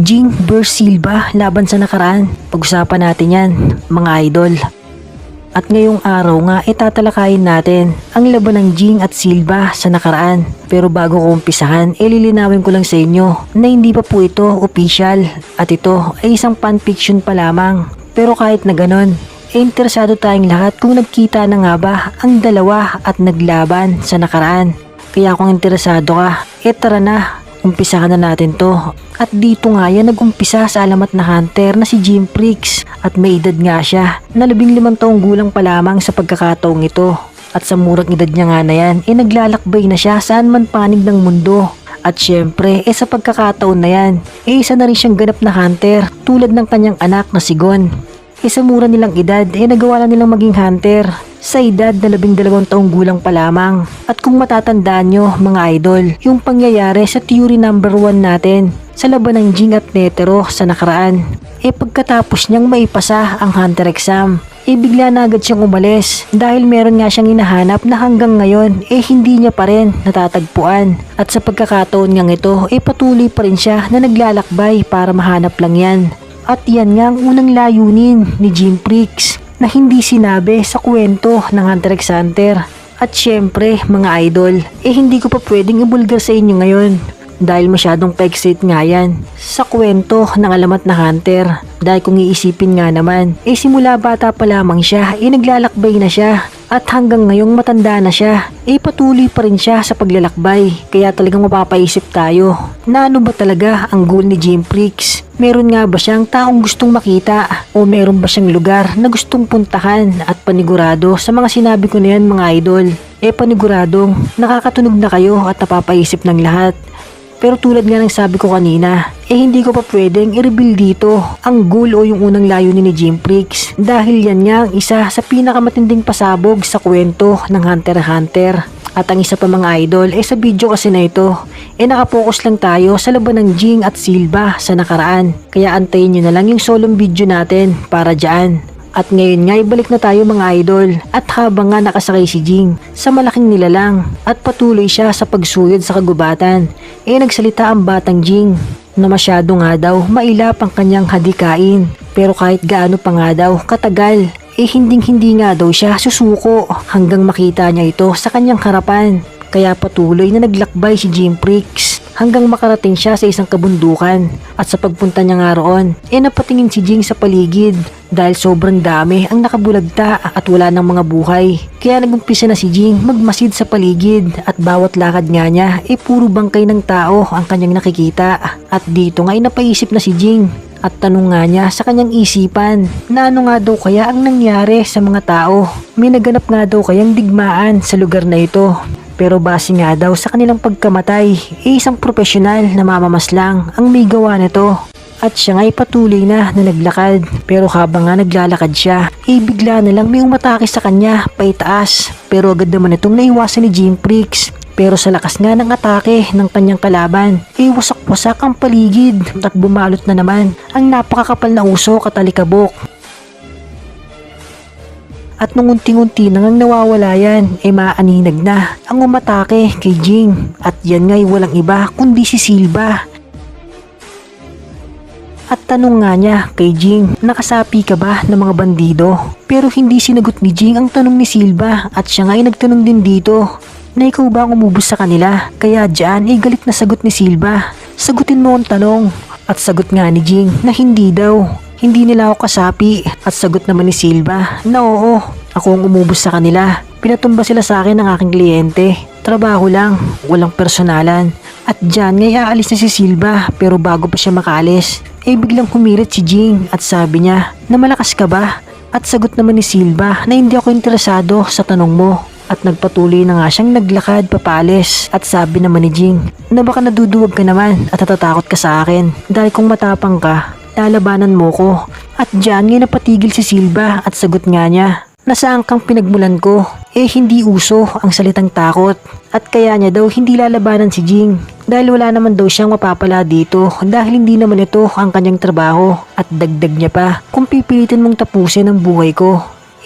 Jing vs Silva laban sa nakaraan. Pag-usapan natin yan, mga idol. At ngayong araw nga tatalakayin natin ang laban ng Jing at Silva sa nakaraan. Pero bago ko umpisahan, lilinawin ko lang sa inyo na hindi pa po ito official at ito ay isang fanfiction pa lamang. Pero kahit na ganon, interesado tayong lahat kung nagkita na nga ba ang dalawa at naglaban sa nakaraan. Kaya kung interesado ka, tara na, umpisahan na natin to. At dito nga yan nag-umpisa sa alamat na hunter na si Jimprix at may edad nga siya na 15 taong gulang pa lamang sa pagkakataong ito. At sa murang edad niya nga na yan, naglalakbay na siya saan man panig ng mundo. At syempre, sa pagkakataon na yan, isa na rin siyang ganap na hunter tulad ng kanyang anak na si Gon. Sa mura nilang edad, nagawa na nilang maging hunter sa edad na 12 taong gulang pa lamang. At kung matatandaan nyo mga idol, yung pangyayari sa theory number 1 natin sa laban ng Jing at Netero sa nakaraan, pagkatapos niyang maipasa ang hunter exam, bigla na agad siyang umalis dahil meron nga siyang hinahanap na hanggang ngayon hindi niya pa rin natatagpuan. At sa pagkakataon niyang ito, patuloy pa rin siya na naglalakbay para mahanap lang yan. At yan nga ang unang layunin ni Jimprix na hindi sinabi sa kwento ng Hunter x Hunter. At syempre mga idol, hindi ko pa pwedeng ibulgar sa inyo ngayon dahil masyadong pa-excite nga yan sa kwento ng alamat na hunter. Dahil kung iisipin nga naman, simula bata pa lamang siya, naglalakbay na siya. At hanggang ngayong matanda na siya, patuloy pa rin siya sa paglalakbay. Kaya talagang mapapaisip tayo na ano ba talaga ang goal ni Jimprix? Meron nga ba siyang taong gustong makita? O meron ba siyang lugar na gustong puntahan? At panigurado sa mga sinabi ko na yan mga idol, paniguradong nakakatunog na kayo at napapaisip ng lahat. Pero tulad nga ng sabi ko kanina, hindi ko pa pwedeng i-reveal dito ang goal o yung unang layunin ni Jimprix dahil yan nga ang isa sa pinakamatinding pasabog sa kwento ng Hunter x Hunter. At ang isa pa mga idol, sa video kasi na ito, nakapokus lang tayo sa laban ng Jing at Silva sa nakaraan. Kaya antayin nyo na lang yung solong video natin para dyan. At ngayon nga ibalik na tayo mga idol at habang nga nakasakay si Jing sa malaking nilalang at patuloy siya sa pagsuyod sa kagubatan, nagsalita ang batang Jing na masyado nga daw mailap ang kanyang hadikain. Pero kahit gaano pa nga daw katagal, hindi nga daw siya susuko hanggang makita niya ito sa kanyang harapan. Kaya patuloy na naglakbay si Jimprix hanggang makarating siya sa isang kabundukan. At sa pagpunta niya nga roon, napatingin si Jing sa paligid dahil sobrang dami ang nakabulagta at wala ng mga buhay. Kaya nagumpisa na si Jing magmasid sa paligid at bawat lakad nga niya puro bangkay ng tao ang kanyang nakikita. At dito nga napaisip na si Jing at tanong nga niya sa kanyang isipan na ano nga daw kaya ang nangyari sa mga tao. May naganap nga daw kayang digmaan sa lugar na ito. Pero base nga daw sa kanilang pagkamatay, isang profesional na mamamaslang ang may gawa nito. At siya nga'y patuloy na naglakad. Pero habang nga naglalakad siya, bigla na lang may umatake sa kanya paitaas. Pero agad naman itong naiwasan ni Jimprix. Pero sa lakas nga ng atake ng kanyang kalaban, wasak-wasak ang paligid at bumalot na naman ang napakakapal na usok at alikabok. At nung unti-unti nang nawawala yan, maaninag na ang umatake kay Jing. At yan nga'y walang iba kundi si Silva. At tanong nga niya kay Jing, nakasapi ka ba ng mga bandido? Pero hindi sinagot ni Jing ang tanong ni Silva at siya nga'y nagtanong din dito na ikaw ba ang umubos sa kanila? Kaya dyan galit na sagot ni Silva, sagutin mo ang tanong. At sagot nga ni Jing na hindi daw. Hindi nila ako kasapi. At sagot naman ni Silva na oo, ako ang umubos sa kanila. Pinatumba sila sa akin ng aking kliyente. Trabaho lang, walang personalan. At dyan ngay aalis na si Silva pero bago pa siya makaalis, biglang humirit si Jing at sabi niya na malakas ka ba? At sagot naman ni Silva na hindi ako interesado sa tanong mo. At nagpatuloy na nga siyang naglakad papalis. At sabi naman ni Jing na baka naduduwag ka naman at natatakot ka sa akin dahil kung matapang ka, lalabanan mo ko. At dyan nga napatigil si Silva at sagot nga niya, nasaan kang pinagmulan ko? Hindi uso ang salitang takot. At kaya niya daw hindi lalabanan si Jing dahil wala naman daw siyang mapapala dito dahil hindi naman ito ang kanyang trabaho. At dagdag niya pa, kung pipilitin mong tapusin ang buhay ko,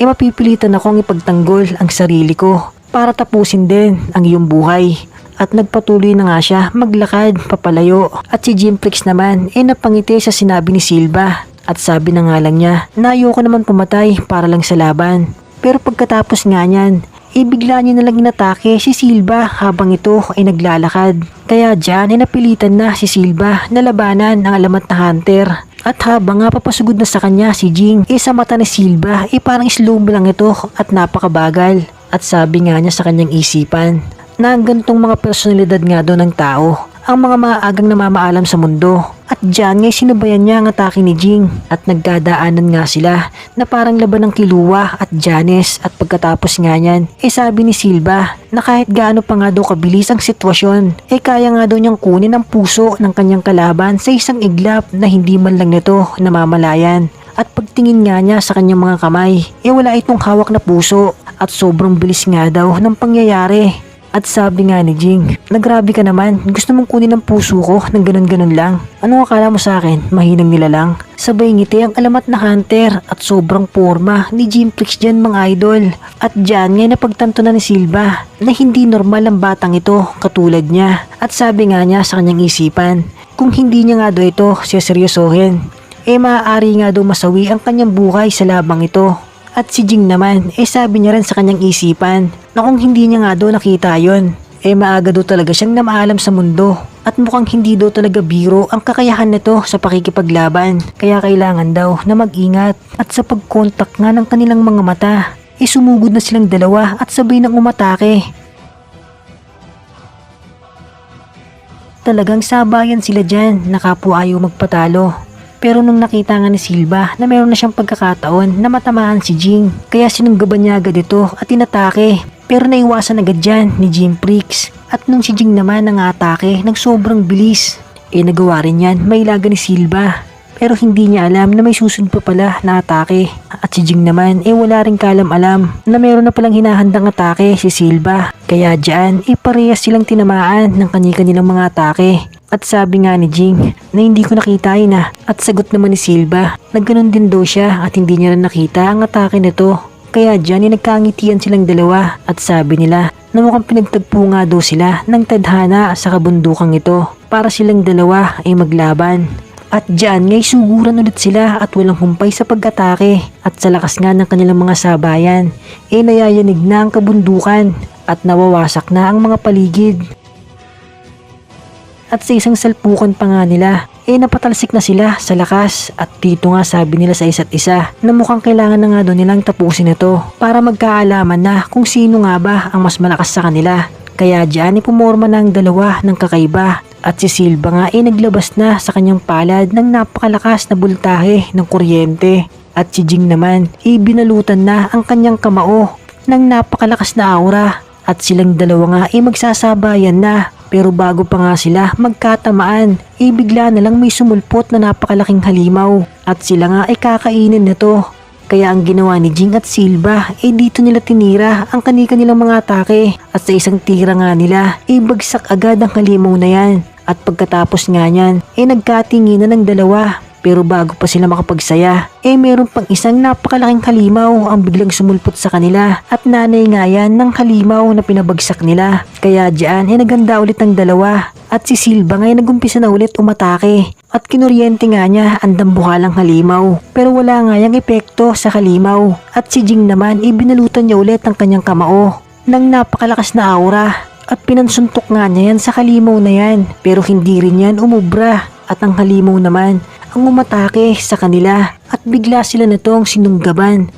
mapipilitan akong ipagtanggol ang sarili ko para tapusin din ang iyong buhay. at nagpatuloy na nga siya maglakad papalayo. At si Jimprix naman napangiti sa sinabi ni Silva at sabi na nga lang niya na ayoko naman pumatay para lang sa laban. Pero pagkatapos nga niyan, bigla niya nalang inatake si Silva habang ito ay naglalakad. Kaya dyan napilitan na si Silva na labanan ang alamat na hunter. At habang nga papasugod na sa kanya si Jing, sa mata ni Silva parang slow mo lang ito at napakabagal. At sabi nga niya sa kanyang isipan na ang ganitong mga personalidad nga daw ng tao ang mga maagang namamaalam sa mundo. At dyan nga'y sinubayan niya ang atake ni Jing at nagdadaanan nga sila na parang laban ng Killua at Janice. At pagkatapos nga niyan, sabi ni Silva na kahit gaano pa nga daw kabilis ang sitwasyon, kaya nga daw niyang kunin ang puso ng kanyang kalaban sa isang iglap na hindi man lang nito namamalayan. At pagtingin nga niya sa kanyang mga kamay, wala itong hawak na puso at sobrang bilis nga daw ng pangyayari. At sabi nga ni Jing, nagrabe ka naman, gusto mong kunin ang puso ko ng ganun-ganun lang. Anong akala mo sa akin, mahinang nila lang? Sabay ngiti ang alamat na hunter at sobrang porma ni Jimprix dyan mga idol. At dyan ngay napagtanto na ni Silva na hindi normal ang batang ito katulad niya. At sabi nga niya sa kanyang isipan, kung hindi niya nga daw ito seryosohin, maaari nga daw masawi ang kanyang buhay sa labang ito. At si Jing naman, sabi niya rin sa kanyang isipan na kung hindi niya nga daw nakita yon, maaga daw talaga siyang namaalam sa mundo. At mukhang hindi daw talaga biro ang kakayahan nito sa pakikipaglaban. Kaya kailangan daw na mag-ingat. At sa pagkontak nga ng kanilang mga mata, sumugod na silang dalawa at sabay nang umatake. Talagang sabayan sila dyan, na kapwa ayaw magpatalo. Pero nung nakita nga ni Silva na meron na siyang pagkakataon na matamaan si Jing, kaya sinunggaban niya agad ito at inatake. Pero naiwasan agad dyan ni Jimprix. At nung si Jing naman nangatake ng sobrang bilis, nagawa rin yan mailaga ni Silva. Pero hindi niya alam na may susunod pa pala na atake. At si Jing naman wala rin kalam-alam na meron na palang hinahandang atake si Silva. Kaya dyan parehas silang tinamaan ng kani-kanilang mga atake. At sabi nga ni Jing na hindi ko nakita yun At sagot naman ni Silva na ganun din daw siya at hindi niya rin nakita ang atake nito. Kaya dyan nagkangitian silang dalawa at sabi nila na mukhang pinagtagpo nga daw sila ng tadhana sa kabundukang ito para silang dalawa maglaban. At dyan ngay suguran ulit sila at walang humpay sa pag-atake. At sa lakas nga ng kanilang mga sabayan, nayayanig na ang kabundukan at nawawasak na ang mga paligid. At sa isang salpukan pa nga nila, napatalsik na sila sa lakas. At dito nga sabi nila sa isa't isa na mukhang kailangan na nga doon nilang tapusin ito para magkaalaman na kung sino nga ba ang mas malakas sa kanila. Kaya dyan pumorma na ang dalawa ng kakaiba. At si Silva nga naglabas na sa kanyang palad ng napakalakas na bultahe ng kuryente. At si Jing naman binalutan na ang kanyang kamao ng napakalakas na aura. At silang dalawa nga magsasabayan na. Pero bago pa nga sila magkatamaan, bigla na lang may sumulpot na napakalaking halimaw. At sila nga kakainin nito. Kaya ang ginawa ni Jing at Silva dito nila tinira ang kanilang mga atake. At sa isang tira nga nila bagsak agad ang halimaw na yan. At pagkatapos nga niyan nagkatinginan ng dalawa. Pero bago pa sila makapagsaya, meron pang isang napakalaking halimaw ang biglang sumulpot sa kanila at nanay nga yan ng halimaw na pinabagsak nila. Kaya dyan naganda ulit ang dalawa at si Silva nga nagumpisa na ulit umatake at kinuryente nga niya ang dambuhalang halimaw. Pero wala nga yung epekto sa halimaw at si Jing naman binalutan niya ulit ang kanyang kamao ng napakalakas na aura at pinansuntok nga niya yan sa halimaw na yan. Pero hindi rin yan umubra at ang halimaw naman ang umatake sa kanila at bigla sila nitong sinunggaban.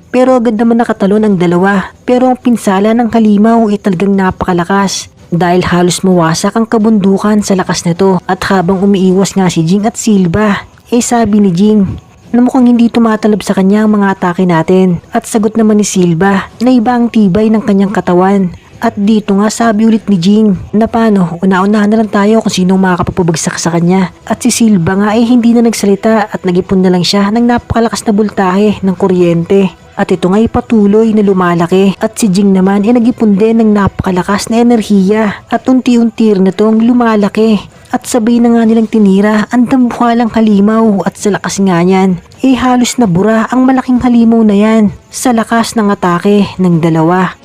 Pero agad naman nakatalon ang dalawa. Pero ang pinsala ng halimaw talagang napakalakas dahil halos mawasak ang kabundukan sa lakas nito. At habang umiiwas nga si Jing at Silva, sabi ni Jing na mukhang hindi tumatalab sa kanya ang mga atake natin. At sagot naman ni Silva na iba ang tibay ng kanyang katawan. At dito nga sabi ulit ni Jing na paano, una-unahan na lang tayo kung sino makakapabagsak sa kanya. At si Silva nga hindi na nagsalita at nagipon na lang siya ng napakalakas na bultahe ng kuryente. At ito nga patuloy na lumalaki at si Jing naman nagipon din ng napakalakas na enerhiya at unti-unti rin itong lumalaki. At sabay na nga nilang tinira ang dambuhalang halimaw at sa lakas nga niyan, halos nabura ang malaking halimaw na yan sa lakas ng atake ng dalawa.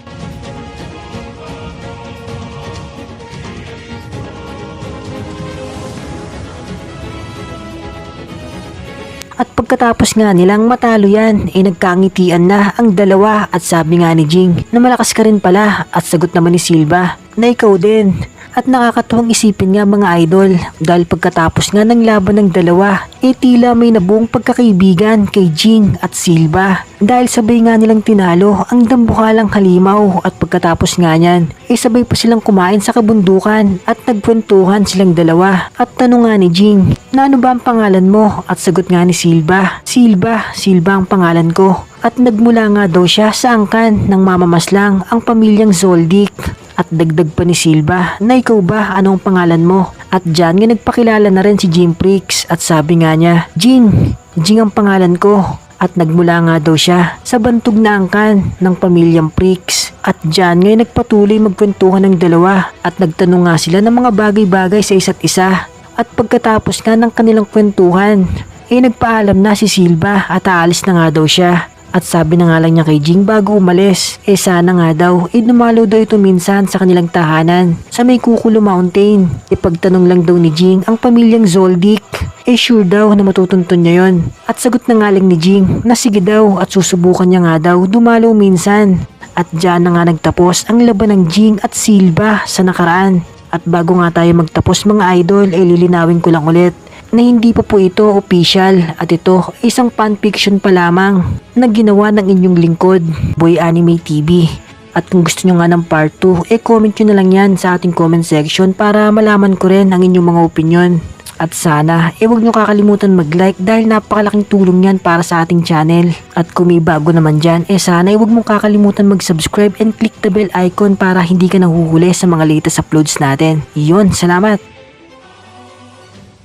pagkatapos nga nilang matalo yan, nagkangitian na ang dalawa at sabi nga ni Jing na malakas ka rin pala at sagot naman ni Silva na ikaw din. At nakakatuwang isipin nga mga idol dahil pagkatapos nga ng laban ng dalawa, tila may nabuong pagkakaibigan kay Jing at Silva. Dahil sabay nga nilang tinalo ang dambuhalang halimaw at pagkatapos nga niyan, sabay pa silang kumain sa kabundukan at nagkwentuhan silang dalawa. At tanong nga ni Jing, na ano ba ang pangalan mo? At sagot nga ni Silva, Silva ang pangalan ko. At nagmula nga daw siya sa angkan ng mamamaslang ang pamilyang Zoldyck. At dagdag pa ni Silva na ikaw ba, anong pangalan mo? At dyan nga nagpakilala na rin si Jim Pricks at sabi nga niya, Jing ang pangalan ko. At nagmula nga daw siya sa bantog na angkan ng pamilyang Pricks. At dyan nga nagpatuloy magkwentuhan ng dalawa at nagtanong nga sila ng mga bagay-bagay sa isa't isa. At pagkatapos nga ng kanilang kwentuhan, nagpaalam na si Silva at aalis na nga daw siya. At sabi na nga lang niya kay Jing bago umalis, sana nga daw, dumalo daw ito minsan sa kanilang tahanan sa may Kukulo Mountain. Ipagtanong lang daw ni Jing ang pamilyang Zoldyck, sure daw na matutuntun niya yon. At sagot na nga lang ni Jing na sige daw at susubukan niya nga daw dumalo minsan. At dyan na nga nagtapos ang laban ng Jing at Silva sa nakaraan. At bago nga tayo magtapos mga idol, lilinawin ko lang ulit na hindi pa po ito official at ito isang fanfiction pa lamang na ginawa ng inyong lingkod, Boy Anime TV. At kung gusto nyo nga ng part 2, comment nyo na lang yan sa ating comment section para malaman ko rin ang inyong mga opinion. At sana, huwag nyo kakalimutan mag-like dahil napakalaking tulong yan para sa ating channel. At kung may bago naman dyan, sana huwag mong kakalimutan mag-subscribe and click the bell icon para hindi ka nahuhuli sa mga latest uploads natin. Iyon, salamat!